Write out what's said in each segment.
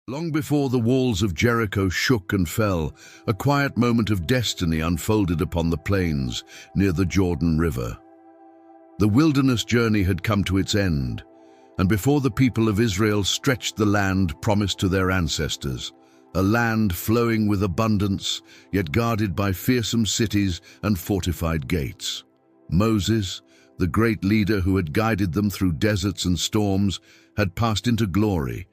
Long before the walls of Jericho shook and fell, a quiet moment of destiny unfolded upon the plains near the Jordan River. The wilderness journey had come to its end, and before the people of Israel stretched the land promised to their ancestors, a land flowing with abundance, yet guarded by fearsome cities and fortified gates. Moses, the great leader who had guided them through deserts and storms, had passed into glory,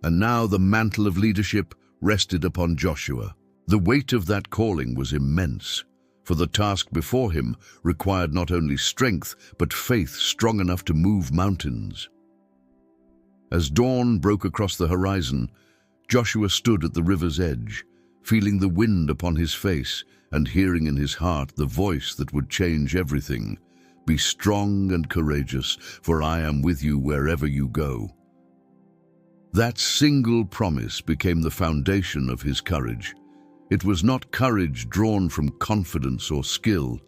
and now the mantle of leadership rested upon Joshua. The weight of that calling was immense, for the task before him required not only strength, but faith strong enough to move mountains. As dawn broke across the horizon, Joshua stood at the river's edge, feeling the wind upon his face and hearing in his heart the voice that would change everything. "Be strong and courageous, for I am with you wherever you go." That single promise became the foundation of his courage. It was not courage drawn from confidence or skill,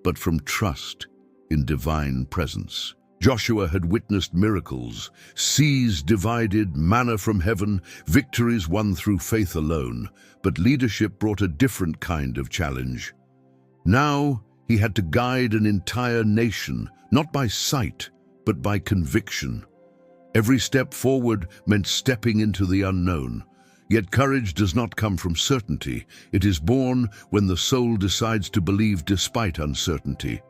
but from trust in divine presence. Joshua had witnessed miracles, seas divided, manna from heaven, victories won through faith alone, but leadership brought a different kind of challenge. Now he had to guide an entire nation, not by sight, but by conviction. Every step forward meant stepping into the unknown. Yet courage does not come from certainty. It is born when the soul decides to believe despite uncertainty.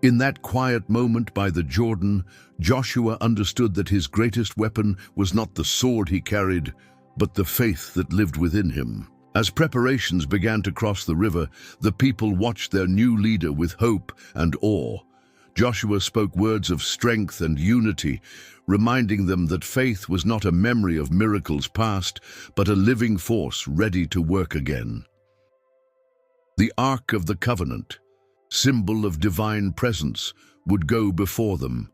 In that quiet moment by the Jordan, Joshua understood that his greatest weapon was not the sword he carried, but the faith that lived within him. As preparations began to cross the river, the people watched their new leader with hope and awe. Joshua spoke words of strength and unity, reminding them that faith was not a memory of miracles past, but a living force ready to work again. The Ark of the Covenant, symbol of divine presence, would go before them.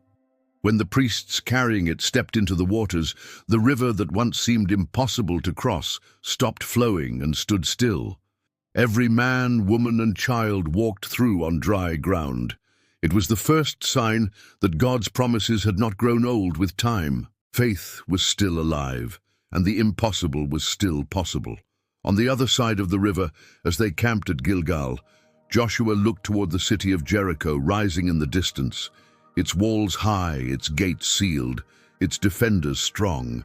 When the priests carrying it stepped into the waters, the river that once seemed impossible to cross stopped flowing and stood still. Every man, woman, and child walked through on dry ground. It was the first sign that God's promises had not grown old with time. Faith was still alive, and the impossible was still possible. On the other side of the river, as they camped at Gilgal, Joshua looked toward the city of Jericho rising in the distance, its walls high, its gates sealed, its defenders strong.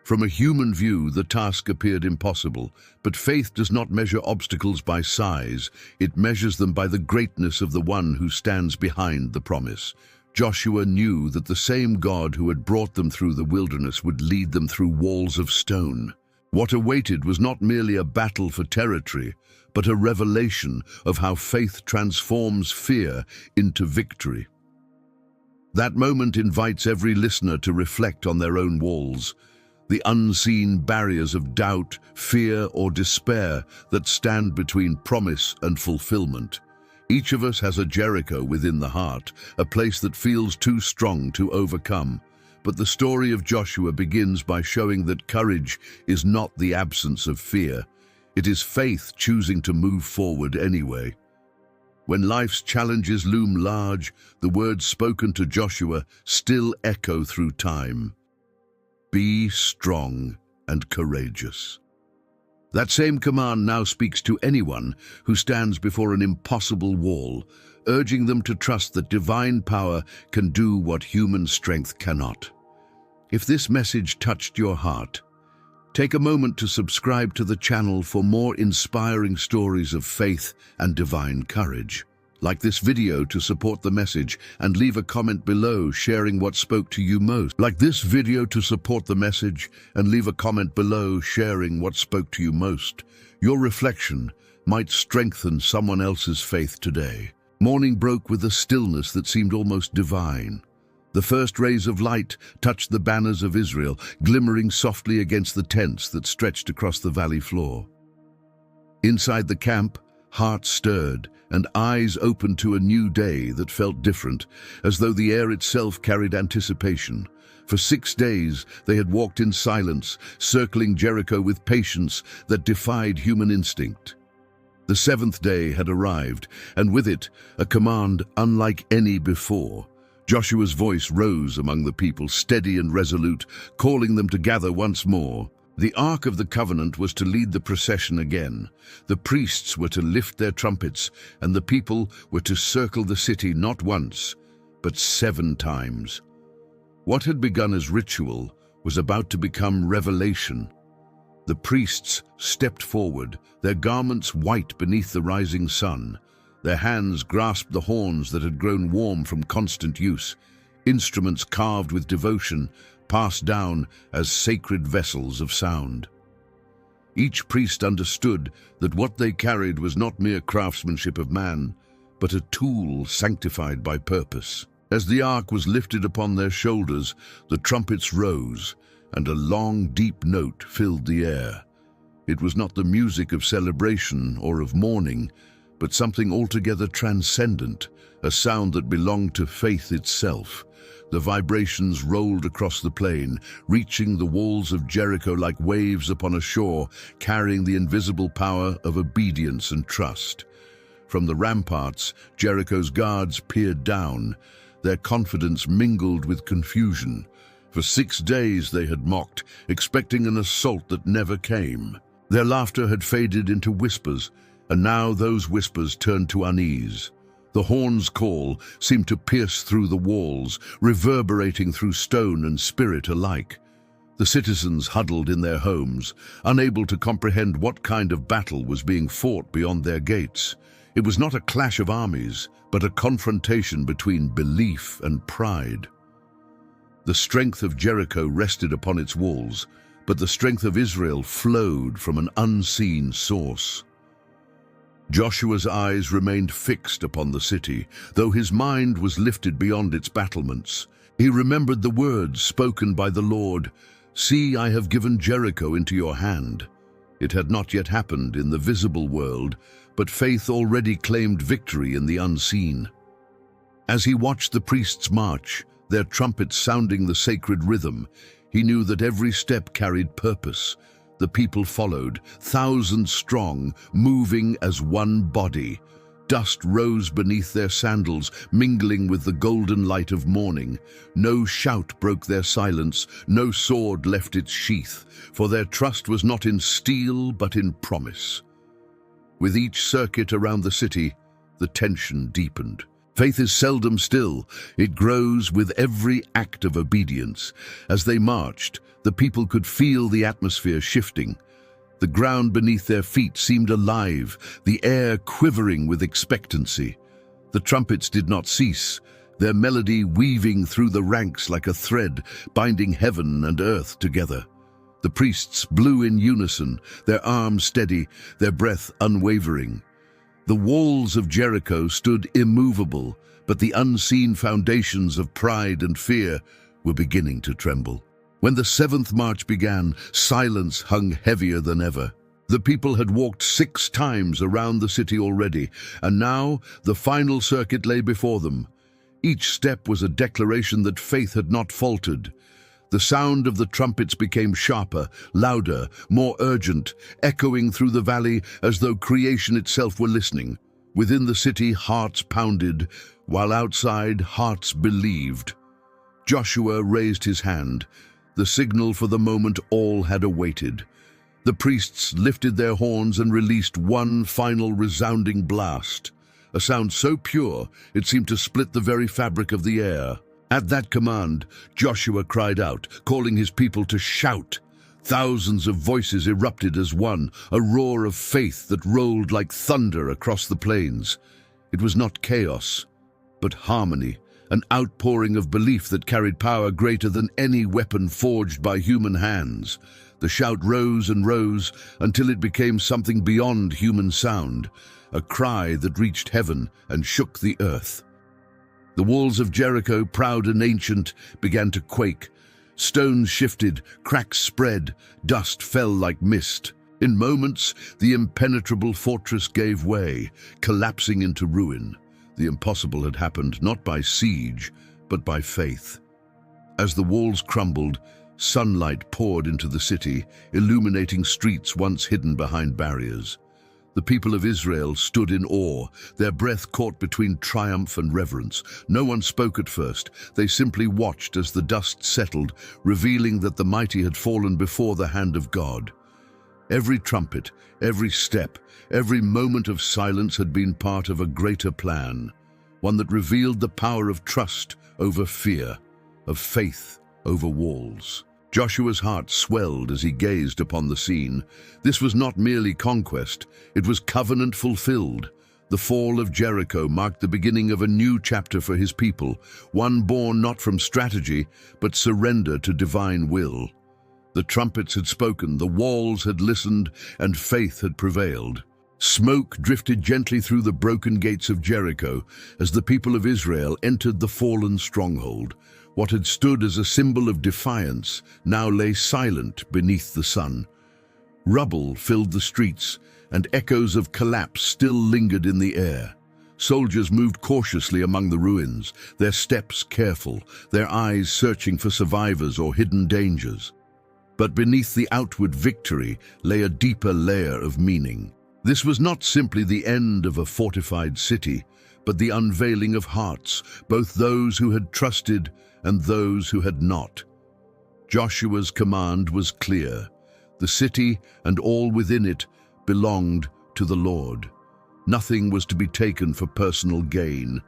From a human view, the task appeared impossible, but faith does not measure obstacles by size. It measures them by the greatness of the one who stands behind the promise. Joshua knew that the same God who had brought them through the wilderness would lead them through walls of stone. What awaited was not merely a battle for territory, but a revelation of how faith transforms fear into victory. That moment invites every listener to reflect on their own walls, the unseen barriers of doubt, fear, or despair that stand between promise and fulfillment. Each of us has a Jericho within the heart, a place that feels too strong to overcome. But the story of Joshua begins by showing that courage is not the absence of fear. It is faith choosing to move forward anyway. When life's challenges loom large, the words spoken to Joshua still echo through time. Be strong and courageous. That same command now speaks to anyone who stands before an impossible wall, urging them to trust that divine power can do what human strength cannot. If this message touched your heart, take a moment to subscribe to the channel for more inspiring stories of faith and divine courage. Like this video to support the message and leave a comment below sharing what spoke to you most. Like this video to support the message and leave a comment below sharing what spoke to you most. Your reflection might strengthen someone else's faith today. Morning broke with a stillness that seemed almost divine. The first rays of light touched the banners of Israel, glimmering softly against the tents that stretched across the valley floor. Inside the camp, hearts stirred and eyes opened to a new day that felt different, as though the air itself carried anticipation. For 6 days they had walked in silence, circling Jericho with patience that defied human instinct. The 7th day had arrived, and with it a command unlike any before. Joshua's voice rose among the people, steady and resolute, calling them to gather once more. The Ark of the Covenant was to lead the procession again. The priests were to lift their trumpets, and the people were to circle the city not once, but 7 times. What had begun as ritual was about to become revelation. The priests stepped forward, their garments white beneath the rising sun. Their hands grasped the horns that had grown warm from constant use, instruments carved with devotion, passed down as sacred vessels of sound. Each priest understood that what they carried was not mere craftsmanship of man, but a tool sanctified by purpose. As the ark was lifted upon their shoulders, the trumpets rose, and a long, deep note filled the air. It was not the music of celebration or of mourning, but something altogether transcendent, a sound that belonged to faith itself. The vibrations rolled across the plain, reaching the walls of Jericho like waves upon a shore, carrying the invisible power of obedience and trust. From the ramparts, Jericho's guards peered down, their confidence mingled with confusion. For 6 days they had mocked, expecting an assault that never came. Their laughter had faded into whispers, and now those whispers turned to unease. The horn's call seemed to pierce through the walls, reverberating through stone and spirit alike. The citizens huddled in their homes, unable to comprehend what kind of battle was being fought beyond their gates. It was not a clash of armies, but a confrontation between belief and pride. The strength of Jericho rested upon its walls, but the strength of Israel flowed from an unseen source. Joshua's eyes remained fixed upon the city, though his mind was lifted beyond its battlements. He remembered the words spoken by the Lord, "See, I have given Jericho into your hand." It had not yet happened in the visible world, but faith already claimed victory in the unseen. As he watched the priests march, their trumpets sounding the sacred rhythm, he knew that every step carried purpose. The people followed, thousands strong, moving as one body. Dust rose beneath their sandals, mingling with the golden light of morning. No shout broke their silence, no sword left its sheath, for their trust was not in steel but in promise. With each circuit around the city, the tension deepened. Faith is seldom still. It grows with every act of obedience. As they marched, the people could feel the atmosphere shifting. The ground beneath their feet seemed alive, the air quivering with expectancy. The trumpets did not cease, their melody weaving through the ranks like a thread, binding heaven and earth together. The priests blew in unison, their arms steady, their breath unwavering. The walls of Jericho stood immovable, but the unseen foundations of pride and fear were beginning to tremble. When the 7th march began, silence hung heavier than ever. The people had walked 6 times around the city already, and now the final circuit lay before them. Each step was a declaration that faith had not faltered. The sound of the trumpets became sharper, louder, more urgent, echoing through the valley as though creation itself were listening. Within the city, hearts pounded, while outside, hearts believed. Joshua raised his hand, the signal for the moment all had awaited. The priests lifted their horns and released one final resounding blast, a sound so pure it seemed to split the very fabric of the air. At that command, Joshua cried out, calling his people to shout. Thousands of voices erupted as one, a roar of faith that rolled like thunder across the plains. It was not chaos, but harmony, an outpouring of belief that carried power greater than any weapon forged by human hands. The shout rose and rose until it became something beyond human sound, a cry that reached heaven and shook the earth. The walls of Jericho, proud and ancient, began to quake. Stones shifted, cracks spread, dust fell like mist. In moments, the impenetrable fortress gave way, collapsing into ruin. The impossible had happened not by siege, but by faith. As the walls crumbled, sunlight poured into the city, illuminating streets once hidden behind barriers. The people of Israel stood in awe, their breath caught between triumph and reverence. No one spoke at first. They simply watched as the dust settled, revealing that the mighty had fallen before the hand of God. Every trumpet, every step, every moment of silence had been part of a greater plan, one that revealed the power of trust over fear, of faith over walls. Joshua's heart swelled as he gazed upon the scene. This was not merely conquest, it was covenant fulfilled. The fall of Jericho marked the beginning of a new chapter for his people, one born not from strategy, but surrender to divine will. The trumpets had spoken, the walls had listened, and faith had prevailed. Smoke drifted gently through the broken gates of Jericho as the people of Israel entered the fallen stronghold. What had stood as a symbol of defiance now lay silent beneath the sun. Rubble filled the streets, and echoes of collapse still lingered in the air. Soldiers moved cautiously among the ruins, their steps careful, their eyes searching for survivors or hidden dangers. But beneath the outward victory lay a deeper layer of meaning. This was not simply the end of a fortified city, but the unveiling of hearts, both those who had trusted and those who had not. Joshua's command was clear. The city and all within it belonged to the Lord. Nothing was to be taken for personal gain.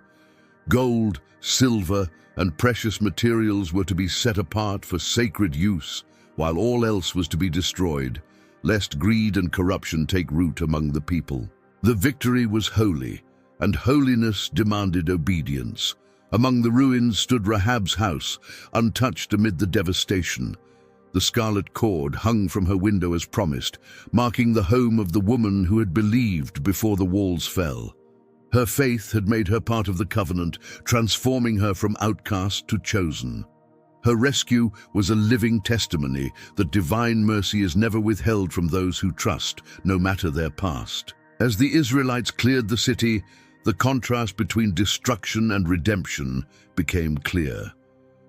Gold, silver, and precious materials were to be set apart for sacred use, while all else was to be destroyed, lest greed and corruption take root among the people. The victory was holy, and holiness demanded obedience. Among the ruins stood Rahab's house, untouched amid the devastation. The scarlet cord hung from her window as promised, marking the home of the woman who had believed before the walls fell. Her faith had made her part of the covenant, transforming her from outcast to chosen. Her rescue was a living testimony that divine mercy is never withheld from those who trust, no matter their past. As the Israelites cleared the city, the contrast between destruction and redemption became clear.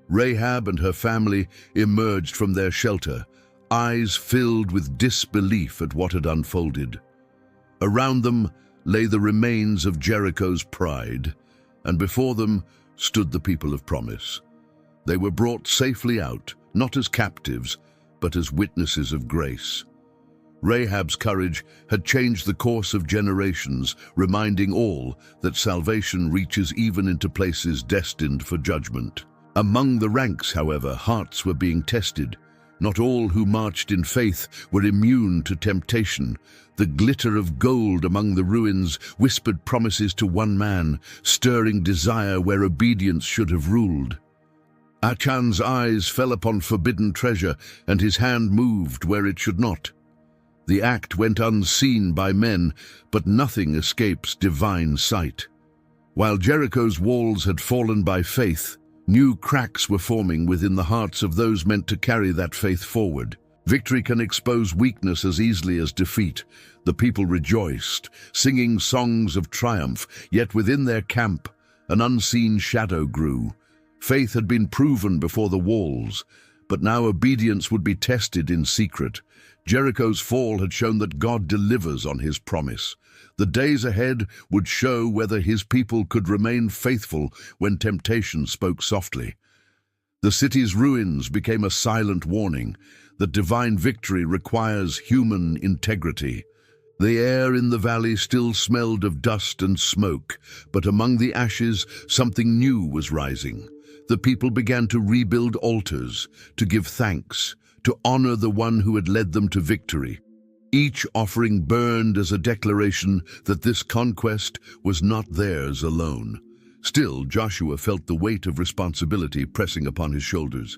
Rahab and her family emerged from their shelter, eyes filled with disbelief at what had unfolded. Around them lay the remains of Jericho's pride, and before them stood the people of promise. They were brought safely out, not as captives, but as witnesses of grace. Rahab's courage had changed the course of generations, reminding all that salvation reaches even into places destined for judgment. Among the ranks, however, hearts were being tested. Not all who marched in faith were immune to temptation. The glitter of gold among the ruins whispered promises to one man, stirring desire where obedience should have ruled. Achan's eyes fell upon forbidden treasure, and his hand moved where it should not. The act went unseen by men, but nothing escapes divine sight. While Jericho's walls had fallen by faith, new cracks were forming within the hearts of those meant to carry that faith forward. Victory can expose weakness as easily as defeat. The people rejoiced, singing songs of triumph, yet within their camp, an unseen shadow grew. Faith had been proven before the walls, but now obedience would be tested in secret. Jericho's fall had shown that God delivers on his promise. The days ahead would show whether his people could remain faithful when temptation spoke softly. The city's ruins became a silent warning that divine victory requires human integrity. The air in the valley still smelled of dust and smoke, but among the ashes something new was rising. The people began to rebuild altars, to give thanks, to honor the one who had led them to victory. Each offering burned as a declaration that this conquest was not theirs alone. Still, Joshua felt the weight of responsibility pressing upon his shoulders.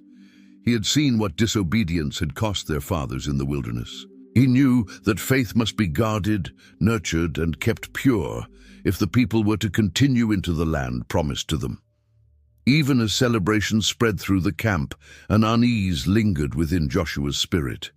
He had seen what disobedience had cost their fathers in the wilderness. He knew that faith must be guarded, nurtured, and kept pure if the people were to continue into the land promised to them. Even as celebrations spread through the camp, an unease lingered within Joshua's spirit.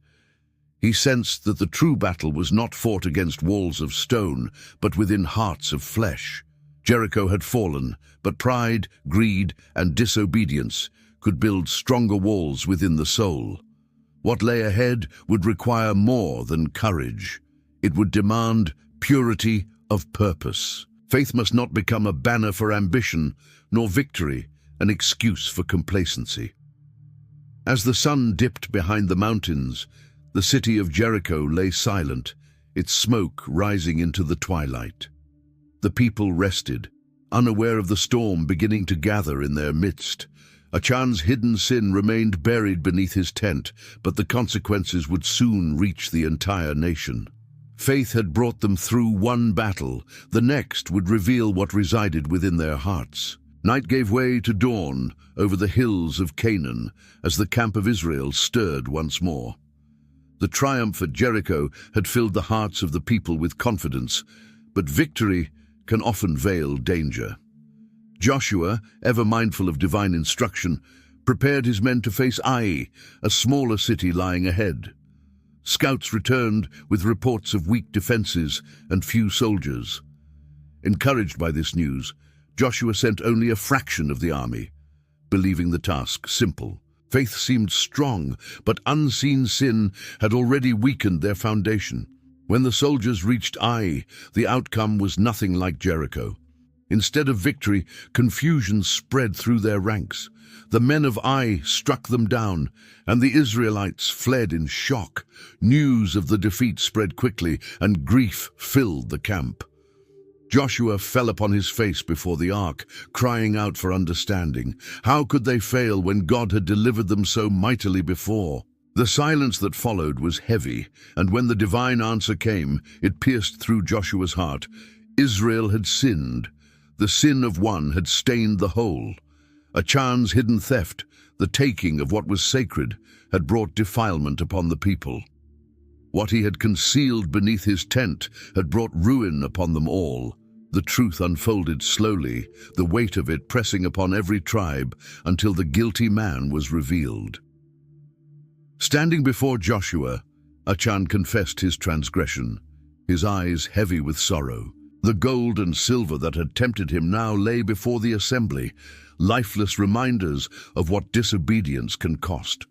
He sensed that the true battle was not fought against walls of stone, but within hearts of flesh. Jericho had fallen, but pride, greed, and disobedience could build stronger walls within the soul. What lay ahead would require more than courage. It would demand purity of purpose. Faith must not become a banner for ambition, nor victory an excuse for complacency. As the sun dipped behind the mountains, the city of Jericho lay silent, its smoke rising into the twilight. The people rested, unaware of the storm beginning to gather in their midst. Achan's hidden sin remained buried beneath his tent, but the consequences would soon reach the entire nation. Faith had brought them through one battle. The next would reveal what resided within their hearts. Night gave way to dawn over the hills of Canaan as the camp of Israel stirred once more. The triumph at Jericho had filled the hearts of the people with confidence, but victory can often veil danger. Joshua, ever mindful of divine instruction, prepared his men to face Ai, a smaller city lying ahead. Scouts returned with reports of weak defenses and few soldiers. Encouraged by this news, Joshua sent only a fraction of the army, believing the task simple. Faith seemed strong, but unseen sin had already weakened their foundation. When the soldiers reached Ai, the outcome was nothing like Jericho. Instead of victory, confusion spread through their ranks. The men of Ai struck them down, and the Israelites fled in shock. News of the defeat spread quickly, and grief filled the camp. Joshua fell upon his face before the ark, crying out for understanding. How could they fail when God had delivered them so mightily before? The silence that followed was heavy, and when the divine answer came, it pierced through Joshua's heart. Israel had sinned. The sin of one had stained the whole. Achan's hidden theft, the taking of what was sacred, had brought defilement upon the people. What he had concealed beneath his tent had brought ruin upon them all. The truth unfolded slowly, the weight of it pressing upon every tribe until the guilty man was revealed. Standing before Joshua, Achan confessed his transgression, his eyes heavy with sorrow. The gold and silver that had tempted him now lay before the assembly, lifeless reminders of what disobedience can cost.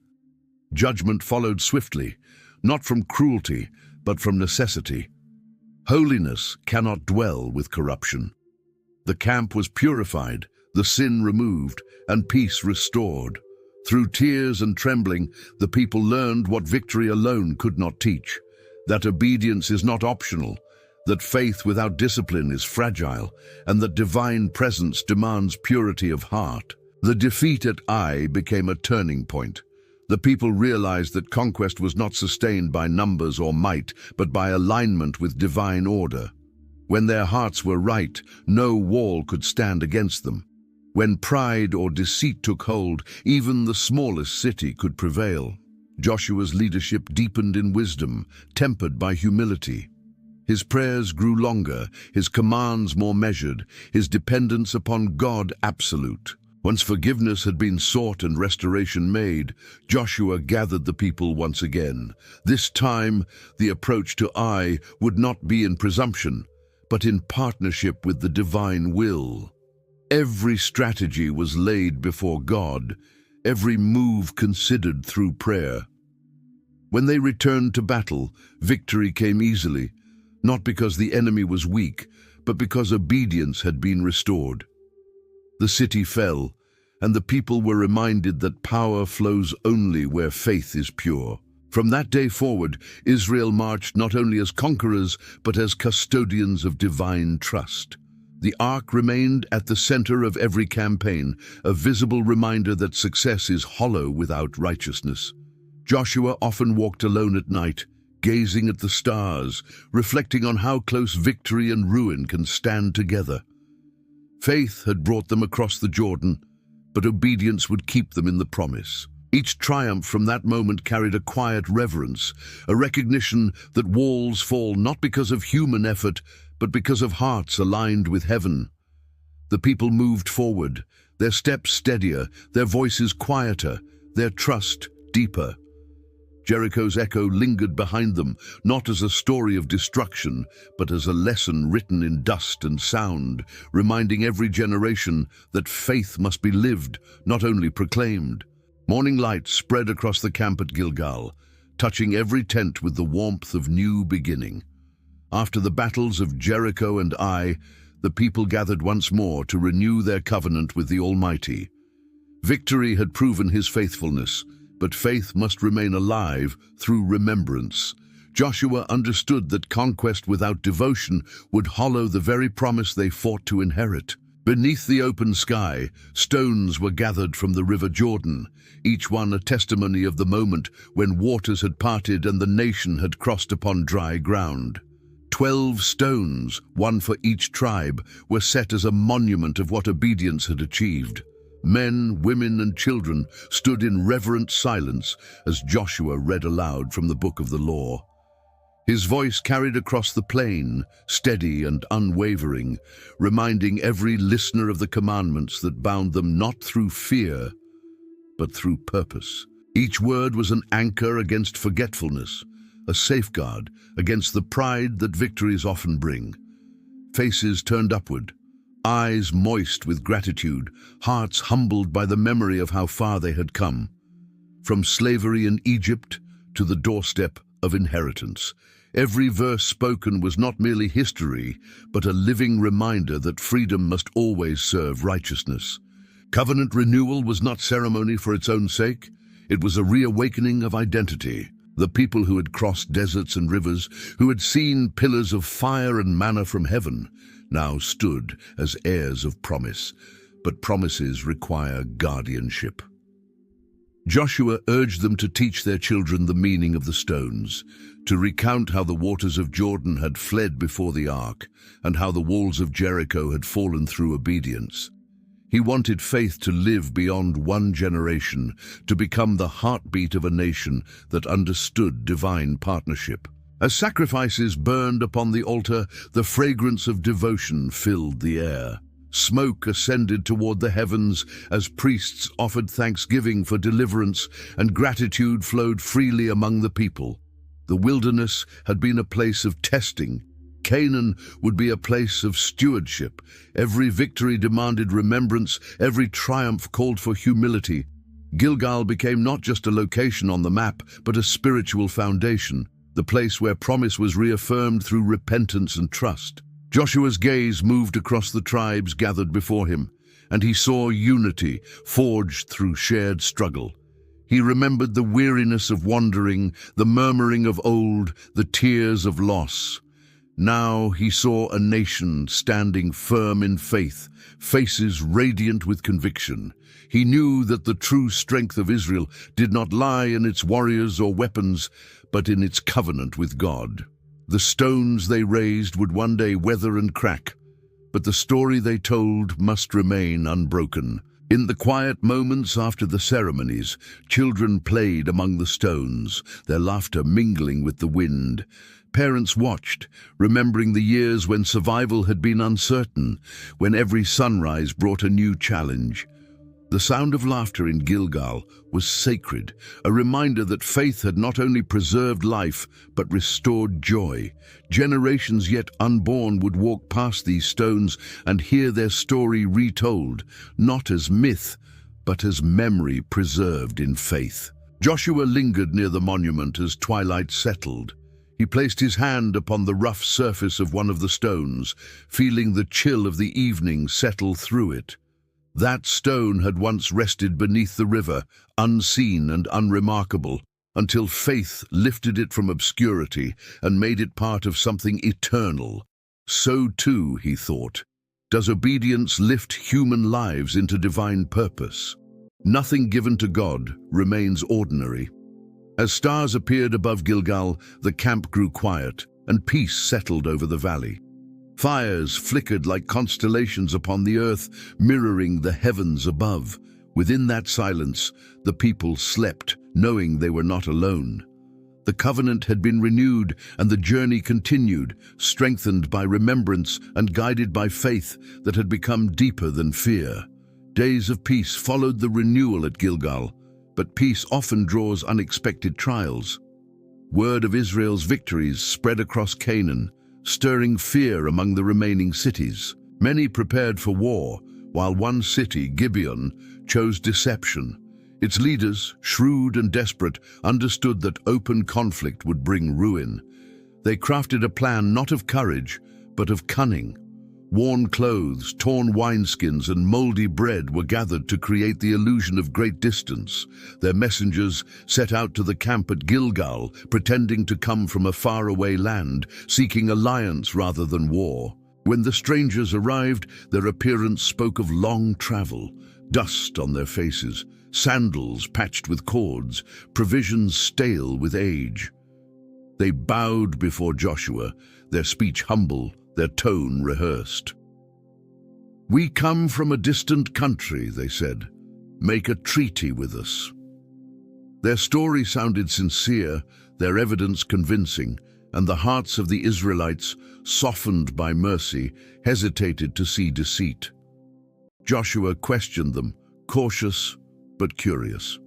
Judgment followed swiftly, not from cruelty, but from necessity. Holiness cannot dwell with corruption. The camp was purified, the sin removed, and peace restored. Through tears and trembling, the people learned what victory alone could not teach, that obedience is not optional, that faith without discipline is fragile, and that divine presence demands purity of heart. The defeat at Ai became a turning point. The people realized that conquest was not sustained by numbers or might, but by alignment with divine order. When their hearts were right, no wall could stand against them. When pride or deceit took hold, even the smallest city could prevail. Joshua's leadership deepened in wisdom, tempered by humility. His prayers grew longer, his commands more measured, his dependence upon God absolute. Once forgiveness had been sought and restoration made, Joshua gathered the people once again. This time, the approach to Ai would not be in presumption, but in partnership with the divine will. Every strategy was laid before God, every move considered through prayer. When they returned to battle, victory came easily, not because the enemy was weak, but because obedience had been restored. The city fell, and the people were reminded that power flows only where faith is pure. From that day forward, Israel marched not only as conquerors, but as custodians of divine trust. The ark remained at the center of every campaign, a visible reminder that success is hollow without righteousness. Joshua often walked alone at night, gazing at the stars, reflecting on how close victory and ruin can stand together. Faith had brought them across the Jordan, but obedience would keep them in the promise. Each triumph from that moment carried a quiet reverence, a recognition that walls fall not because of human effort, but because of hearts aligned with heaven. The people moved forward, their steps steadier, their voices quieter, their trust deeper. Jericho's echo lingered behind them, not as a story of destruction, but as a lesson written in dust and sound, reminding every generation that faith must be lived, not only proclaimed. Morning light spread across the camp at Gilgal, touching every tent with the warmth of new beginning. After the battles of Jericho and Ai, the people gathered once more to renew their covenant with the Almighty. Victory had proven his faithfulness, but faith must remain alive through remembrance. Joshua understood that conquest without devotion would hollow the very promise they fought to inherit. Beneath the open sky, stones were gathered from the river Jordan, each one a testimony of the moment when waters had parted and the nation had crossed upon dry ground. 12 stones, one for each tribe, were set as a monument of what obedience had achieved. Men, women, and children stood in reverent silence as Joshua read aloud from the book of the law. His voice carried across the plain, steady and unwavering, reminding every listener of the commandments that bound them not through fear, but through purpose. Each word was an anchor against forgetfulness, a safeguard against the pride that victories often bring. Faces turned upward, eyes moist with gratitude, hearts humbled by the memory of how far they had come. From slavery in Egypt to the doorstep of inheritance, every verse spoken was not merely history, but a living reminder that freedom must always serve righteousness. Covenant renewal was not ceremony for its own sake. It was a reawakening of identity. The people who had crossed deserts and rivers, who had seen pillars of fire and manna from heaven, now stood as heirs of promise. But promises require guardianship. Joshua urged them to teach their children the meaning of the stones, to recount how the waters of Jordan had fled before the ark, and how the walls of Jericho had fallen through obedience. He wanted faith to live beyond one generation, to become the heartbeat of a nation that understood divine partnership. As sacrifices burned upon the altar, the fragrance of devotion filled the air. Smoke ascended toward the heavens as priests offered thanksgiving for deliverance, and gratitude flowed freely among the people. The wilderness had been a place of testing. Canaan would be a place of stewardship. Every victory demanded remembrance, every triumph called for humility. Gilgal became not just a location on the map, but a spiritual foundation, the place where promise was reaffirmed through repentance and trust. Joshua's gaze moved across the tribes gathered before him, and he saw unity forged through shared struggle. He remembered the weariness of wandering, the murmuring of old, the tears of loss. Now he saw a nation standing firm in faith, faces radiant with conviction. He knew that the true strength of Israel did not lie in its warriors or weapons, but in its covenant with God. The stones they raised would one day weather and crack, but the story they told must remain unbroken. In the quiet moments after the ceremonies, children played among the stones, their laughter mingling with the wind. Parents watched, remembering the years when survival had been uncertain, when every sunrise brought a new challenge. The sound of laughter in Gilgal was sacred, a reminder that faith had not only preserved life, but restored joy. Generations yet unborn would walk past these stones and hear their story retold, not as myth, but as memory preserved in faith. Joshua lingered near the monument as twilight settled. He placed his hand upon the rough surface of one of the stones, feeling the chill of the evening settle through it. That stone had once rested beneath the river, unseen and unremarkable, until faith lifted it from obscurity and made it part of something eternal. So too, he thought, does obedience lift human lives into divine purpose. Nothing given to God remains ordinary. As stars appeared above Gilgal, the camp grew quiet, and peace settled over the valley. Fires flickered like constellations upon the earth, mirroring the heavens above. Within that silence, the people slept, knowing they were not alone. The covenant had been renewed, and the journey continued, strengthened by remembrance and guided by faith that had become deeper than fear. Days of peace followed the renewal at Gilgal, but peace often draws unexpected trials. Word of Israel's victories spread across Canaan, stirring fear among the remaining cities. Many prepared for war, while one city, Gibeon, chose deception. Its leaders, shrewd and desperate, understood that open conflict would bring ruin. They crafted a plan not of courage, but of cunning. Worn clothes, torn wineskins, and moldy bread were gathered to create the illusion of great distance. Their messengers set out to the camp at Gilgal, pretending to come from a faraway land, seeking alliance rather than war. When the strangers arrived, their appearance spoke of long travel, dust on their faces, sandals patched with cords, provisions stale with age. They bowed before Joshua, their speech humble, their tone rehearsed. "We come from a distant country," they said. "Make a treaty with us." Their story sounded sincere, their evidence convincing, and the hearts of the Israelites, softened by mercy, hesitated to see deceit. Joshua questioned them, cautious but curious.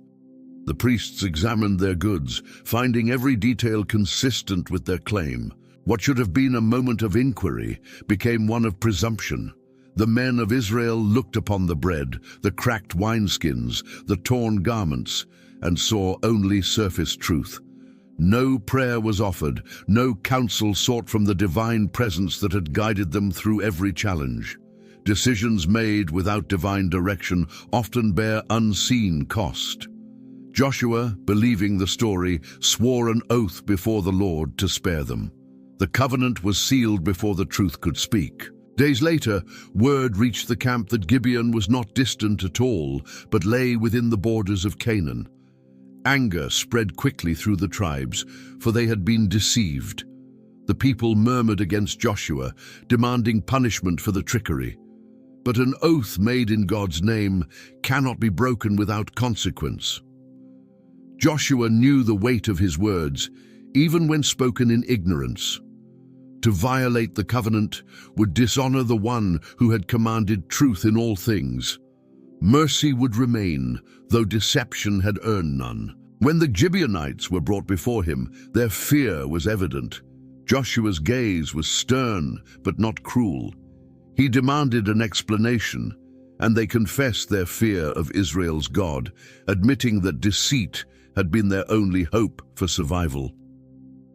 The priests examined their goods, finding every detail consistent with their claim. What should have been a moment of inquiry became one of presumption. The men of Israel looked upon the bread, the cracked wineskins, the torn garments, and saw only surface truth. No prayer was offered, no counsel sought from the divine presence that had guided them through every challenge. Decisions made without divine direction often bear unseen cost. Joshua, believing the story, swore an oath before the Lord to spare them. The covenant was sealed before the truth could speak. Days later, word reached the camp that Gibeon was not distant at all, but lay within the borders of Canaan. Anger spread quickly through the tribes, for they had been deceived. The people murmured against Joshua, demanding punishment for the trickery. But an oath made in God's name cannot be broken without consequence. Joshua knew the weight of his words, even when spoken in ignorance. To violate the covenant would dishonor the one who had commanded truth in all things. Mercy would remain, though deception had earned none. When the Gibeonites were brought before him, their fear was evident. Joshua's gaze was stern, but not cruel. He demanded an explanation, and they confessed their fear of Israel's God, admitting that deceit had been their only hope for survival.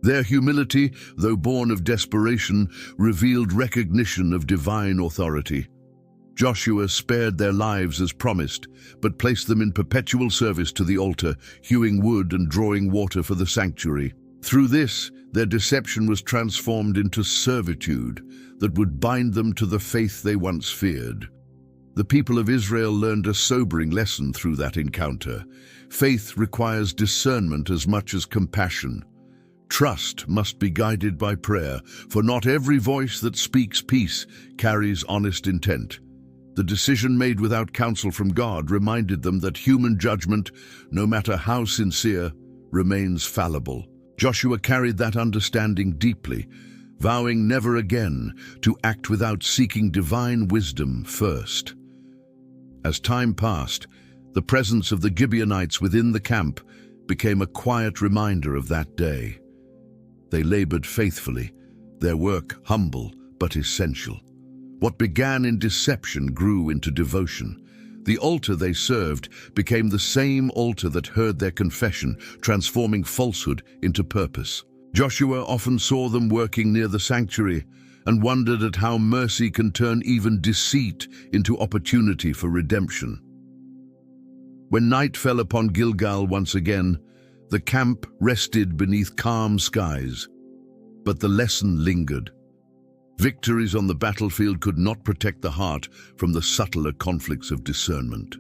Their humility, though born of desperation, revealed recognition of divine authority. Joshua spared their lives as promised, but placed them in perpetual service to the altar, hewing wood and drawing water for the sanctuary. Through this, their deception was transformed into servitude that would bind them to the faith they once feared. The people of Israel learned a sobering lesson through that encounter. Faith requires discernment as much as compassion. Trust must be guided by prayer, for not every voice that speaks peace carries honest intent. The decision made without counsel from God reminded them that human judgment, no matter how sincere, remains fallible. Joshua carried that understanding deeply, vowing never again to act without seeking divine wisdom first. As time passed, the presence of the Gibeonites within the camp became a quiet reminder of that day. They labored faithfully, their work humble but essential. What began in deception grew into devotion. The altar they served became the same altar that heard their confession, transforming falsehood into purpose. Joshua often saw them working near the sanctuary and wondered at how mercy can turn even deceit into opportunity for redemption. When night fell upon Gilgal once again, the camp rested beneath calm skies, but the lesson lingered. Victories on the battlefield could not protect the heart from the subtler conflicts of discernment.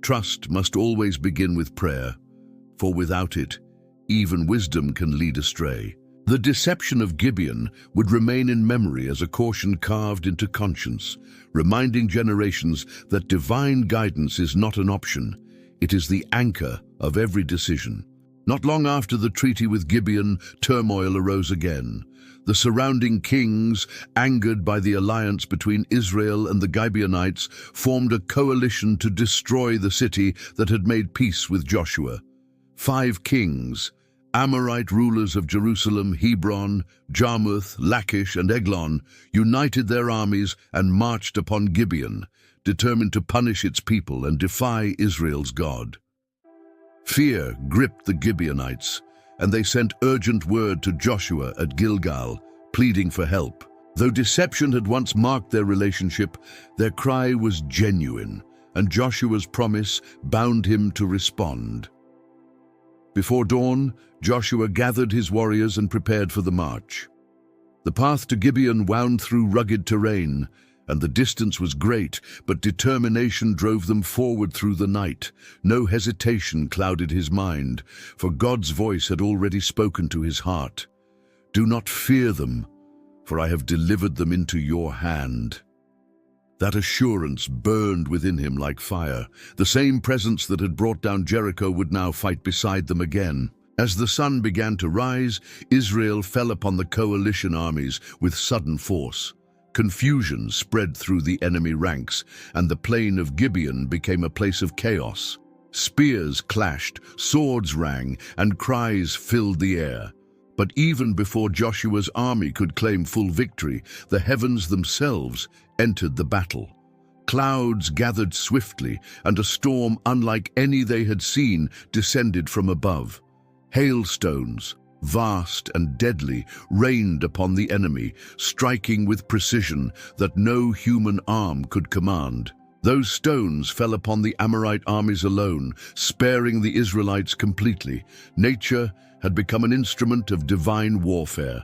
Trust must always begin with prayer, for without it, even wisdom can lead astray. The deception of Gibeon would remain in memory as a caution carved into conscience, reminding generations that divine guidance is not an option, it is the anchor of every decision. Not long after the treaty with Gibeon, turmoil arose again. The surrounding kings, angered by the alliance between Israel and the Gibeonites, formed a coalition to destroy the city that had made peace with Joshua. 5 kings, Amorite rulers of Jerusalem, Hebron, Jarmuth, Lachish, and Eglon, united their armies and marched upon Gibeon, determined to punish its people and defy Israel's God. Fear gripped the Gibeonites, and they sent urgent word to Joshua at Gilgal, pleading for help. Though deception had once marked their relationship, their cry was genuine, and Joshua's promise bound him to respond. Before dawn, Joshua gathered his warriors and prepared for the march. The path to Gibeon wound through rugged terrain, and the distance was great, but determination drove them forward through the night. No hesitation clouded his mind, for God's voice had already spoken to his heart. "Do not fear them, for I have delivered them into your hand." That assurance burned within him like fire. The same presence that had brought down Jericho would now fight beside them again. As the sun began to rise, Israel fell upon the coalition armies with sudden force. Confusion spread through the enemy ranks, and the plain of Gibeon became a place of chaos. Spears clashed, swords rang, and cries filled the air. But even before Joshua's army could claim full victory, the heavens themselves entered the battle. Clouds gathered swiftly, and a storm unlike any they had seen descended from above. Hailstones, vast and deadly, rained upon the enemy, striking with precision that no human arm could command. Those stones fell upon the Amorite armies alone, sparing the Israelites completely. Nature had become an instrument of divine warfare.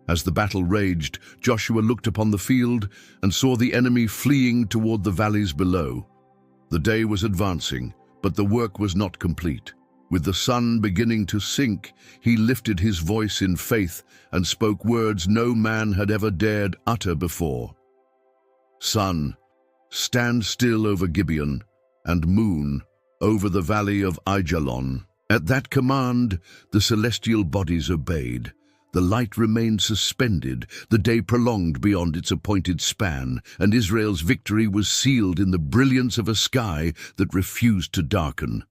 As the battle raged, Joshua looked upon the field and saw the enemy fleeing toward the valleys below. The day was advancing, but the work was not complete. With the sun beginning to sink, he lifted his voice in faith and spoke words no man had ever dared utter before. "Sun, stand still over Gibeon, and moon, over the valley of Aijalon." At that command, the celestial bodies obeyed. The light remained suspended, the day prolonged beyond its appointed span, and Israel's victory was sealed in the brilliance of a sky that refused to darken.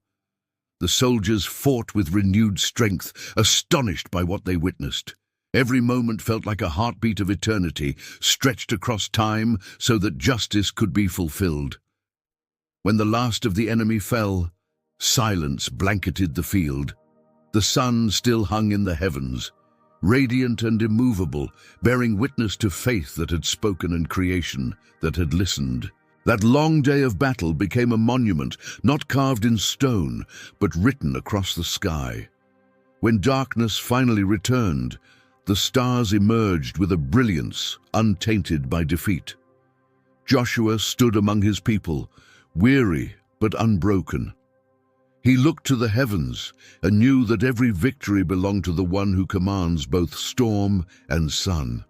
The soldiers fought with renewed strength, astonished by what they witnessed. Every moment felt like a heartbeat of eternity, stretched across time so that justice could be fulfilled. When the last of the enemy fell, silence blanketed the field. The sun still hung in the heavens, radiant and immovable, bearing witness to faith that had spoken and creation that had listened. That long day of battle became a monument, not carved in stone, but written across the sky. When darkness finally returned, the stars emerged with a brilliance untainted by defeat. Joshua stood among his people, weary but unbroken. He looked to the heavens and knew that every victory belonged to the one who commands both storm and sun.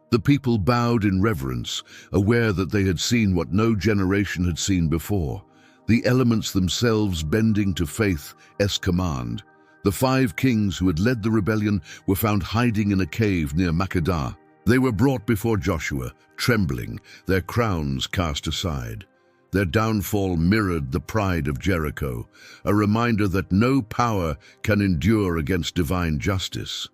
The people bowed in reverence, aware that they had seen what no generation had seen before, the elements themselves bending to faith's command. The 5 kings who had led the rebellion were found hiding in a cave near Makkedah. They were brought before Joshua, trembling, their crowns cast aside. Their downfall mirrored the pride of Jericho, a reminder that no power can endure against divine justice.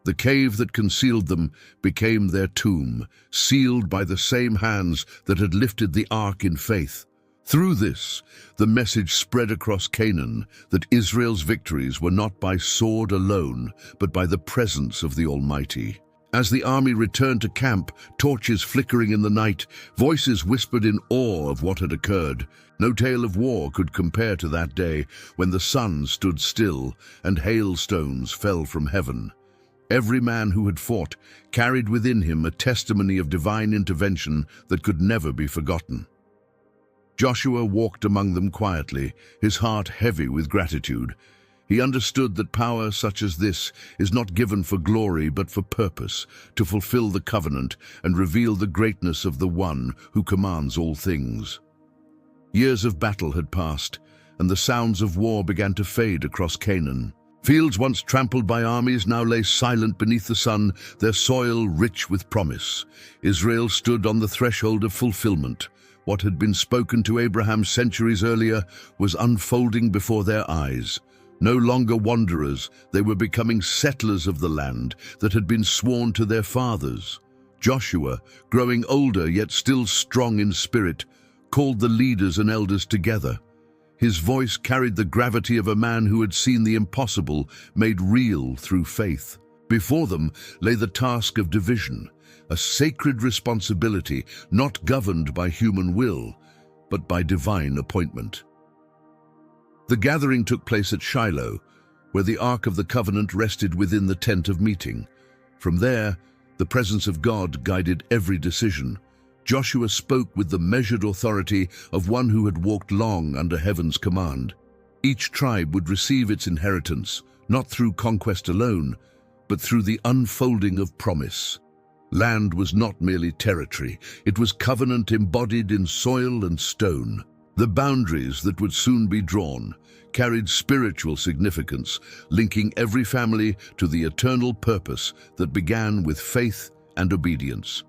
The cave that concealed them became their tomb, sealed by the same hands that had lifted the ark in faith. Through this, the message spread across Canaan that Israel's victories were not by sword alone, but by the presence of the Almighty. As the army returned to camp, torches flickering in the night, voices whispered in awe of what had occurred. No tale of war could compare to that day when the sun stood still and hailstones fell from heaven. Every man who had fought carried within him a testimony of divine intervention that could never be forgotten. Joshua walked among them quietly, his heart heavy with gratitude. He understood that power such as this is not given for glory but for purpose, to fulfill the covenant and reveal the greatness of the one who commands all things. Years of battle had passed, and the sounds of war began to fade across Canaan. Fields once trampled by armies now lay silent beneath the sun, their soil rich with promise. Israel stood on the threshold of fulfillment. What had been spoken to Abraham centuries earlier was unfolding before their eyes. No longer wanderers, they were becoming settlers of the land that had been sworn to their fathers. Joshua, growing older yet still strong in spirit, called the leaders and elders together. His voice carried the gravity of a man who had seen the impossible made real through faith. Before them lay the task of division, a sacred responsibility not governed by human will, but by divine appointment. The gathering took place at Shiloh, where the Ark of the Covenant rested within the tent of meeting. From there, the presence of God guided every decision. Joshua spoke with the measured authority of one who had walked long under heaven's command. Each tribe would receive its inheritance, not through conquest alone, but through the unfolding of promise. Land was not merely territory, it was covenant embodied in soil and stone. The boundaries that would soon be drawn carried spiritual significance, linking every family to the eternal purpose that began with faith and obedience.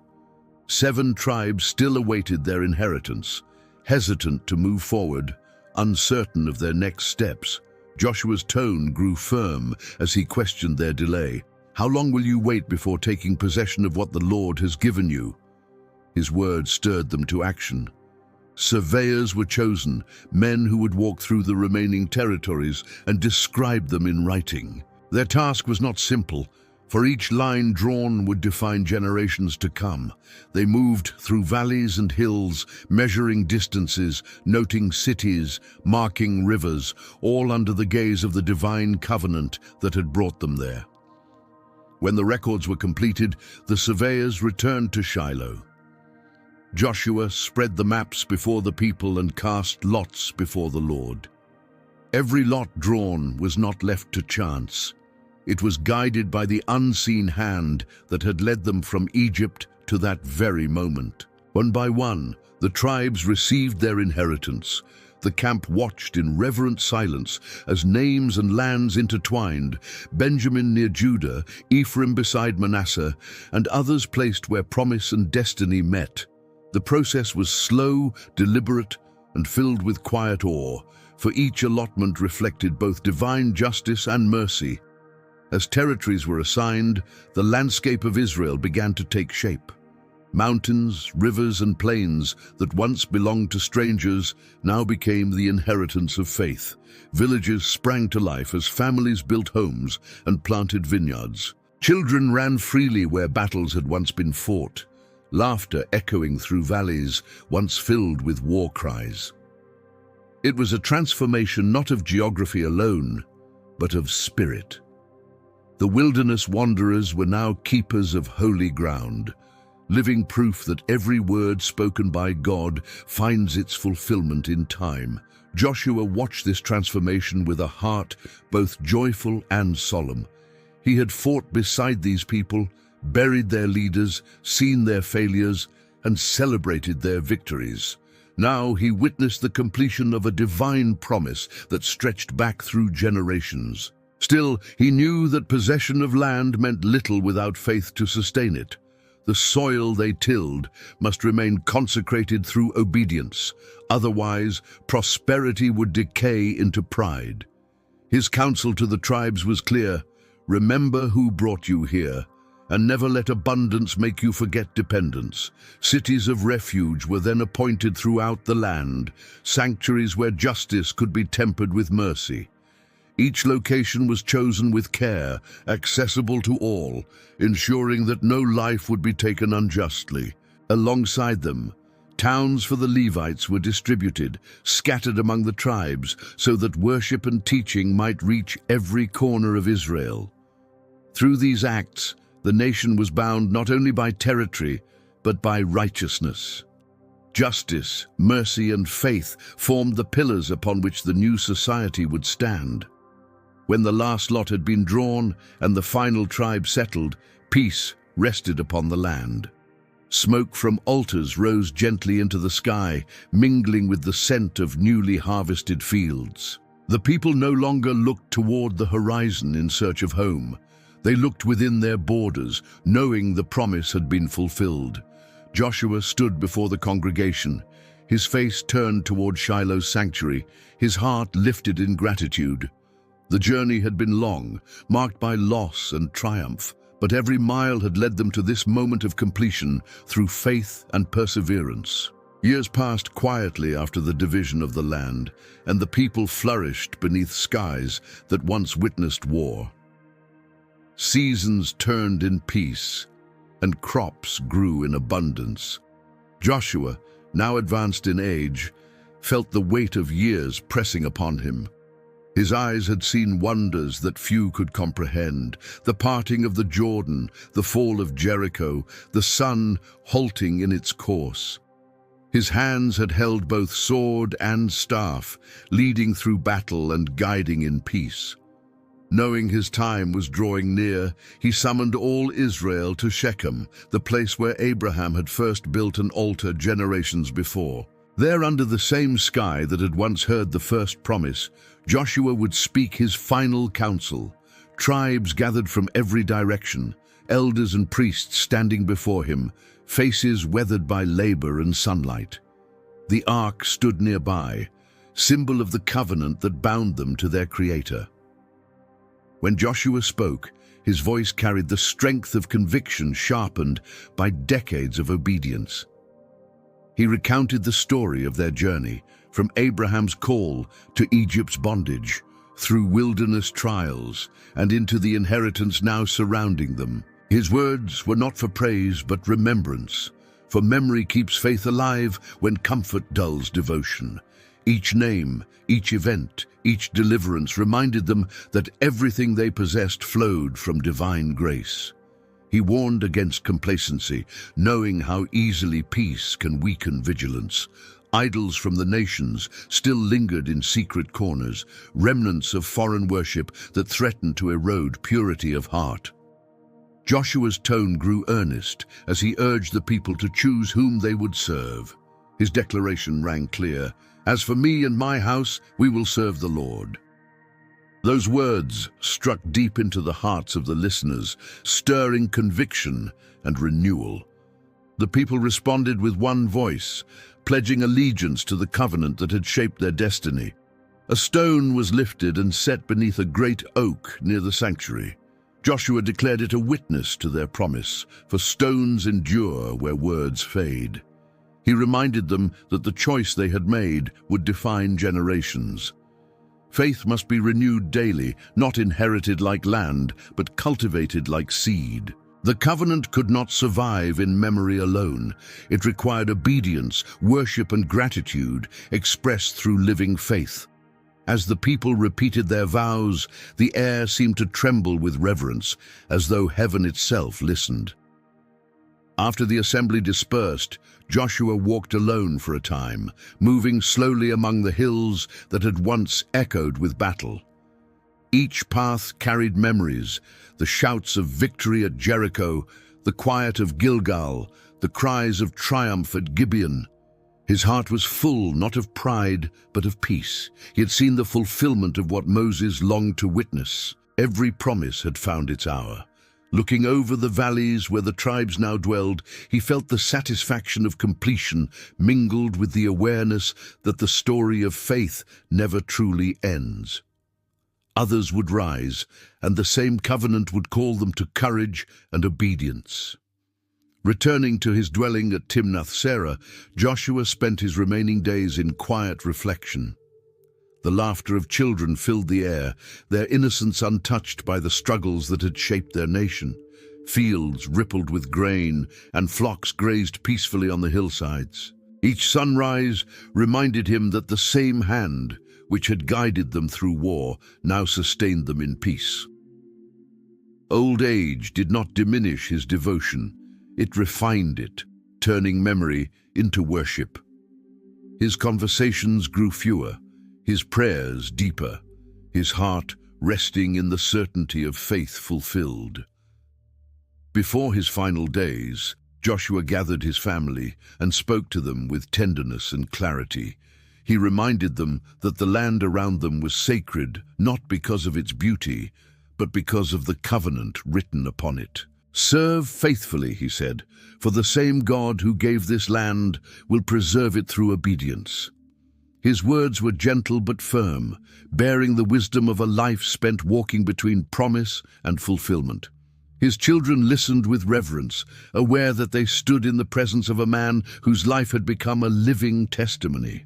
7 tribes still awaited their inheritance, hesitant to move forward, uncertain of their next steps. Joshua's tone grew firm as he questioned their delay. "How long will you wait before taking possession of what the Lord has given you?" His words stirred them to action. Surveyors were chosen, men who would walk through the remaining territories and describe them in writing. Their task was not simple, for each line drawn would define generations to come. They moved through valleys and hills, measuring distances, noting cities, marking rivers, all under the gaze of the divine covenant that had brought them there. When the records were completed, the surveyors returned to Shiloh. Joshua spread the maps before the people and cast lots before the Lord. Every lot drawn was not left to chance. It was guided by the unseen hand that had led them from Egypt to that very moment. One by one, the tribes received their inheritance. The camp watched in reverent silence as names and lands intertwined, Benjamin near Judah, Ephraim beside Manasseh, and others placed where promise and destiny met. The process was slow, deliberate, and filled with quiet awe, for each allotment reflected both divine justice and mercy. As territories were assigned, the landscape of Israel began to take shape. Mountains, rivers, and plains that once belonged to strangers now became the inheritance of faith. Villages sprang to life as families built homes and planted vineyards. Children ran freely where battles had once been fought, laughter echoing through valleys once filled with war cries. It was a transformation not of geography alone, but of spirit. The wilderness wanderers were now keepers of holy ground, living proof that every word spoken by God finds its fulfillment in time. Joshua watched this transformation with a heart both joyful and solemn. He had fought beside these people, buried their leaders, seen their failures, and celebrated their victories. Now he witnessed the completion of a divine promise that stretched back through generations. Still, he knew that possession of land meant little without faith to sustain it. The soil they tilled must remain consecrated through obedience, otherwise prosperity would decay into pride. His counsel to the tribes was clear: remember who brought you here, and never let abundance make you forget dependence. Cities of refuge were then appointed throughout the land, sanctuaries where justice could be tempered with mercy. Each location was chosen with care, accessible to all, ensuring that no life would be taken unjustly. Alongside them, towns for the Levites were distributed, scattered among the tribes, so that worship and teaching might reach every corner of Israel. Through these acts, the nation was bound not only by territory, but by righteousness. Justice, mercy, and faith formed the pillars upon which the new society would stand. When the last lot had been drawn and the final tribe settled, peace rested upon the land. Smoke from altars rose gently into the sky, mingling with the scent of newly harvested fields. The people no longer looked toward the horizon in search of home. They looked within their borders, knowing the promise had been fulfilled. Joshua stood before the congregation, his face turned toward Shiloh's sanctuary, his heart lifted in gratitude. The journey had been long, marked by loss and triumph, but every mile had led them to this moment of completion through faith and perseverance. Years passed quietly after the division of the land, and the people flourished beneath skies that once witnessed war. Seasons turned in peace, and crops grew in abundance. Joshua, now advanced in age, felt the weight of years pressing upon him. His eyes had seen wonders that few could comprehend: the parting of the Jordan, the fall of Jericho, the sun halting in its course. His hands had held both sword and staff, leading through battle and guiding in peace. Knowing his time was drawing near, he summoned all Israel to Shechem, the place where Abraham had first built an altar generations before. There, under the same sky that had once heard the first promise, Joshua would speak his final counsel. Tribes gathered from every direction, elders and priests standing before him, faces weathered by labor and sunlight. The ark stood nearby, symbol of the covenant that bound them to their Creator. When Joshua spoke, his voice carried the strength of conviction sharpened by decades of obedience. He recounted the story of their journey, from Abraham's call to Egypt's bondage, through wilderness trials, and into the inheritance now surrounding them. His words were not for praise but remembrance, for memory keeps faith alive when comfort dulls devotion. Each name, each event, each deliverance reminded them that everything they possessed flowed from divine grace. He warned against complacency, knowing how easily peace can weaken vigilance. Idols from the nations still lingered in secret corners, remnants of foreign worship that threatened to erode purity of heart. Joshua's tone grew earnest as he urged the people to choose whom they would serve. His declaration rang clear: "As for me and my house, we will serve the Lord." Those words struck deep into the hearts of the listeners, stirring conviction and renewal. The people responded with one voice, pledging allegiance to the covenant that had shaped their destiny. A stone was lifted and set beneath a great oak near the sanctuary. Joshua declared it a witness to their promise, for stones endure where words fade. He reminded them that the choice they had made would define generations. Faith must be renewed daily, not inherited like land, but cultivated like seed. The covenant could not survive in memory alone. It required obedience, worship, and gratitude expressed through living faith. As the people repeated their vows, the air seemed to tremble with reverence, as though heaven itself listened. After the assembly dispersed, Joshua walked alone for a time, moving slowly among the hills that had once echoed with battle. Each path carried memories: the shouts of victory at Jericho, the quiet of Gilgal, the cries of triumph at Gibeon. His heart was full not of pride, but of peace. He had seen the fulfillment of what Moses longed to witness. Every promise had found its hour. Looking over the valleys where the tribes now dwelled, he felt the satisfaction of completion mingled with the awareness that the story of faith never truly ends. Others would rise, and the same covenant would call them to courage and obedience. Returning to his dwelling at Timnath-Serah, Joshua spent his remaining days in quiet reflection. The laughter of children filled the air, their innocence untouched by the struggles that had shaped their nation. Fields rippled with grain, and flocks grazed peacefully on the hillsides. Each sunrise reminded him that the same hand, which had guided them through war, now sustained them in peace. Old age did not diminish his devotion. It refined it, turning memory into worship. His conversations grew fewer, his prayers deeper, his heart resting in the certainty of faith fulfilled. Before his final days, Joshua gathered his family and spoke to them with tenderness and clarity. He reminded them that the land around them was sacred, not because of its beauty, but because of the covenant written upon it. "Serve faithfully," he said, "for the same God who gave this land will preserve it through obedience." His words were gentle but firm, bearing the wisdom of a life spent walking between promise and fulfillment. His children listened with reverence, aware that they stood in the presence of a man whose life had become a living testimony.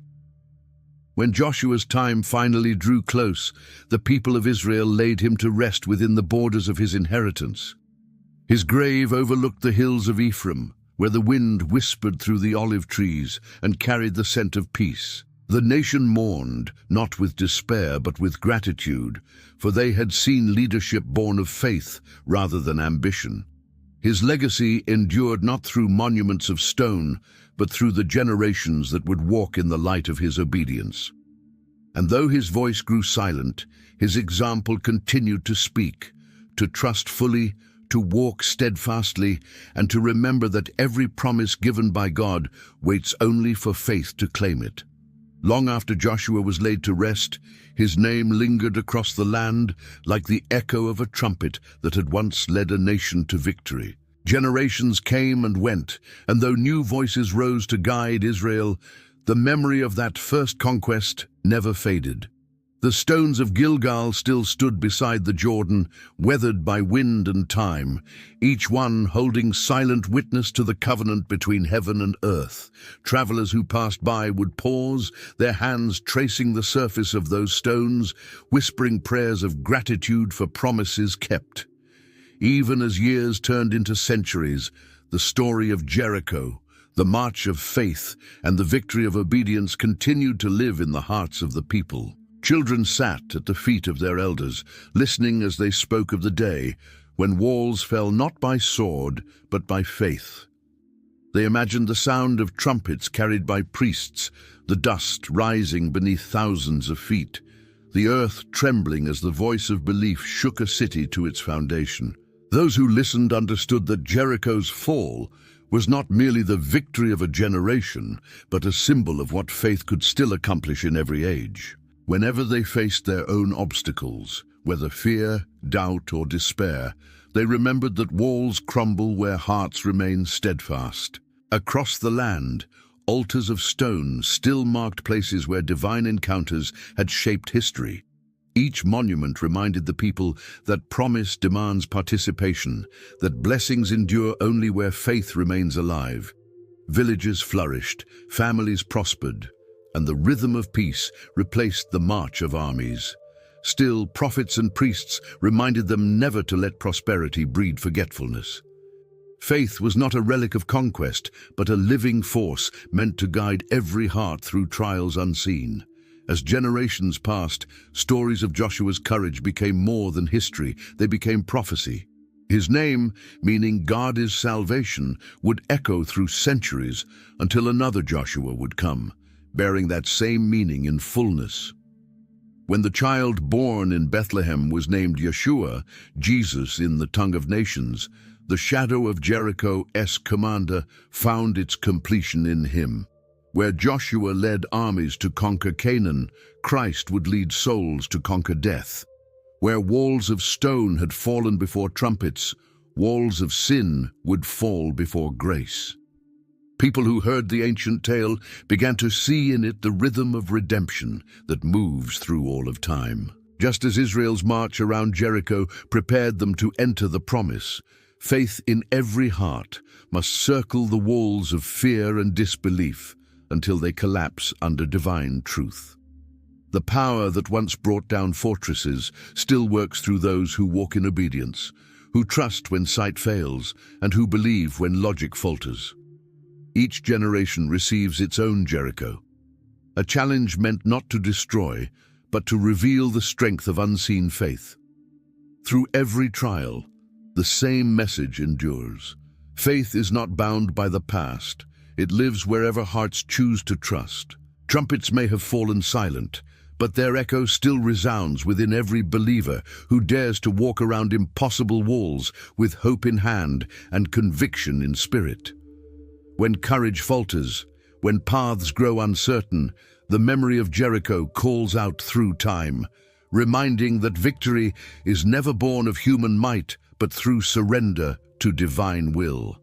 When Joshua's time finally drew close, the people of Israel laid him to rest within the borders of his inheritance. His grave overlooked the hills of Ephraim, where the wind whispered through the olive trees and carried the scent of peace. The nation mourned, not with despair but with gratitude, for they had seen leadership born of faith rather than ambition. His legacy endured not through monuments of stone, but through the generations that would walk in the light of his obedience. And though his voice grew silent, his example continued to speak, to trust fully, to walk steadfastly, and to remember that every promise given by God waits only for faith to claim it. Long after Joshua was laid to rest, his name lingered across the land like the echo of a trumpet that had once led a nation to victory. Generations came and went, and though new voices rose to guide Israel, the memory of that first conquest never faded. The stones of Gilgal still stood beside the Jordan, weathered by wind and time, each one holding silent witness to the covenant between heaven and earth. Travelers who passed by would pause, their hands tracing the surface of those stones, whispering prayers of gratitude for promises kept. Even as years turned into centuries, the story of Jericho, the march of faith, and the victory of obedience continued to live in the hearts of the people. Children sat at the feet of their elders, listening as they spoke of the day when walls fell not by sword, but by faith. They imagined the sound of trumpets carried by priests, the dust rising beneath thousands of feet, the earth trembling as the voice of belief shook a city to its foundation. Those who listened understood that Jericho's fall was not merely the victory of a generation, but a symbol of what faith could still accomplish in every age. Whenever they faced their own obstacles, whether fear, doubt, or despair, they remembered that walls crumble where hearts remain steadfast. Across the land, altars of stone still marked places where divine encounters had shaped history. Each monument reminded the people that promise demands participation, that blessings endure only where faith remains alive. Villages flourished, families prospered, and the rhythm of peace replaced the march of armies. Still, prophets and priests reminded them never to let prosperity breed forgetfulness. Faith was not a relic of conquest, but a living force meant to guide every heart through trials unseen. As generations passed, stories of Joshua's courage became more than history, they became prophecy. His name, meaning God is salvation, would echo through centuries until another Joshua would come, bearing that same meaning in fullness. When the child born in Bethlehem was named Yeshua, Jesus in the tongue of nations, the shadow of Jericho's commander found its completion in him. Where Joshua led armies to conquer Canaan, Christ would lead souls to conquer death. Where walls of stone had fallen before trumpets, walls of sin would fall before grace. People who heard the ancient tale began to see in it the rhythm of redemption that moves through all of time. Just as Israel's march around Jericho prepared them to enter the promise, faith in every heart must circle the walls of fear and disbelief until they collapse under divine truth. The power that once brought down fortresses still works through those who walk in obedience, who trust when sight fails, and who believe when logic falters. Each generation receives its own Jericho, a challenge meant not to destroy, but to reveal the strength of unseen faith. Through every trial, the same message endures. Faith is not bound by the past. It lives wherever hearts choose to trust. Trumpets may have fallen silent, but their echo still resounds within every believer who dares to walk around impossible walls with hope in hand and conviction in spirit. When courage falters, when paths grow uncertain, the memory of Jericho calls out through time, reminding that victory is never born of human might, but through surrender to divine will.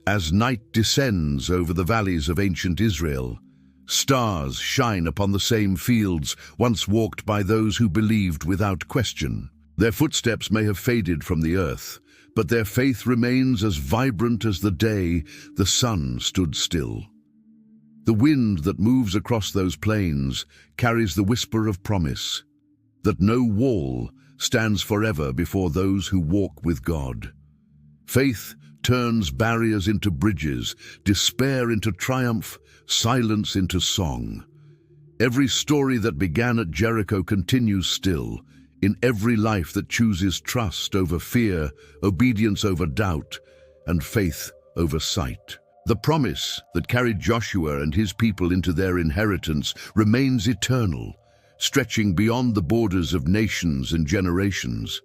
As night descends over the valleys of ancient Israel, stars shine upon the same fields once walked by those who believed without question. Their footsteps may have faded from the earth, but their faith remains as vibrant as the day the sun stood still. The wind that moves across those plains carries the whisper of promise, that no wall stands forever before those who walk with God. Faith turns barriers into bridges, despair into triumph, silence into song. Every story that began at Jericho continues still, in every life that chooses trust over fear, obedience over doubt, and faith over sight. The promise that carried Joshua and his people into their inheritance remains eternal, stretching beyond the borders of nations and generations.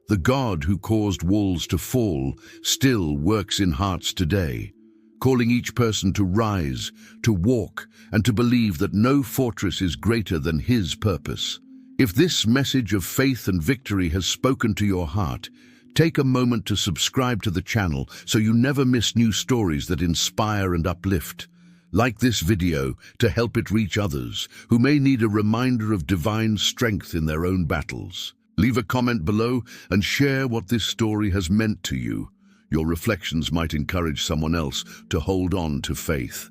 The God who caused walls to fall still works in hearts today, calling each person to rise, to walk, and to believe that no fortress is greater than His purpose. If this message of faith and victory has spoken to your heart, take a moment to subscribe to the channel so you never miss new stories that inspire and uplift. Like this video to help it reach others who may need a reminder of divine strength in their own battles. Leave a comment below and share what this story has meant to you. Your reflections might encourage someone else to hold on to faith.